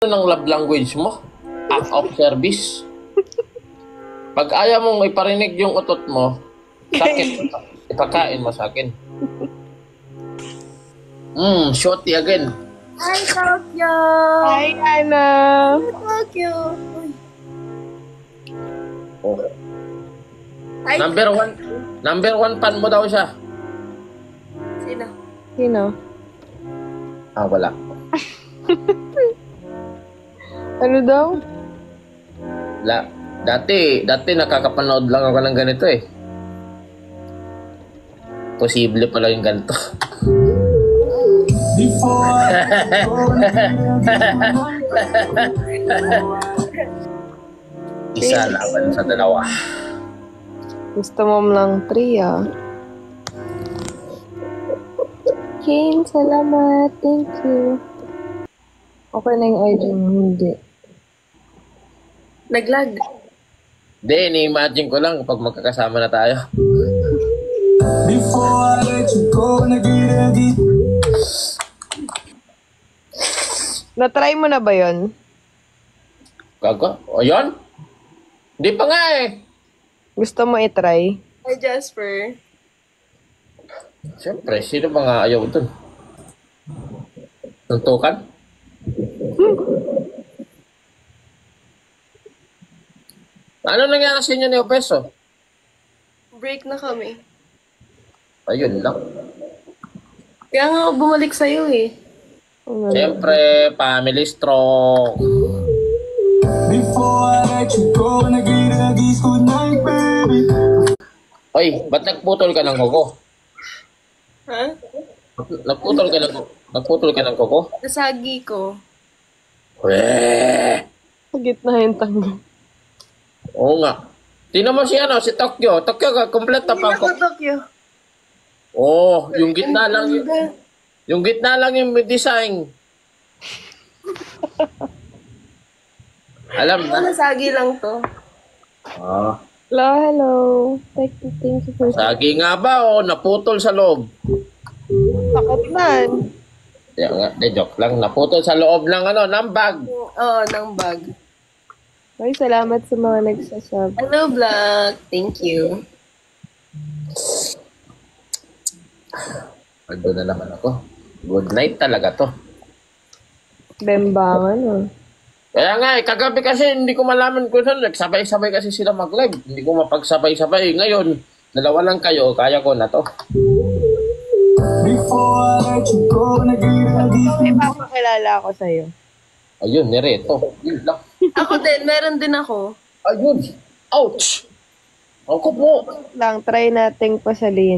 ng love language mo? Act of service? Pag ayaw mong iparinig yung utot mo, sakit, ipakain mo sa akin. Shorty again. Hi, Tokyo! Hi, Ana! Tokyo! Oh. Hi, Number one fan mo daw siya. Sino? Sino? Ah, wala. Ano daw? Dati nakakapanood lang ako ng ganito eh. Posible pala yung ganito. Isa laban sa dalawa. Gusto mo lang 3, ah. Kane, salamat. Thank you. Okay na yung ID mo, hindi. Naglag. Hindi, ni-imagine ko lang kapag magkakasama na tayo. Na-try mo na ba yun? Gago? O yun? Hindi pa nga eh. Gusto mo i-try? Hi, Jasper. Siyempre, sino ba nga ayaw dun? Tuntukan? Ano nangyari sa inyo ni Opeso? Break na kami. Ayun lang. Kaya nga ako bumalik sa'yo eh. Siyempre, family stroke. Oy, ba't nagputol ka ng kuko? Ha? Nagputol ka ng kuko? Nasagi ko. Weh! Sa gitna yung tanggal. Oo nga. Tingnan mo si Tokyo. Tokyo, kompleto pa Hindi ako. ako, Tokyo. Oh, yung gitna lang yung gitna lang yung design. Alam na. Nasagi lang to. Ah. Hello. Thank you for... Sagi nga ba o naputol sa loob? Takot man. Joke lang. Naputol sa loob ng ng bag. Oo, ng bag. Ay, salamat sa mga nagsasab. Hello, Black. Thank you. Ando na naman ako. Good night talaga to. Bembangan, oh. Kaya nga kagabi kasi hindi ko malaman kung saan. Nagsabay-sabay kasi sila mag-live. Hindi ko mapagsabay-sabay. Ngayon, dalawa lang kayo. Kaya ko na to. Ipapakilala ako sa'yo. Ayun, nireto. Yun lang. Ako din, meron din ako. Ayun. Ouch! Ako po. Lang, try nating pasalin.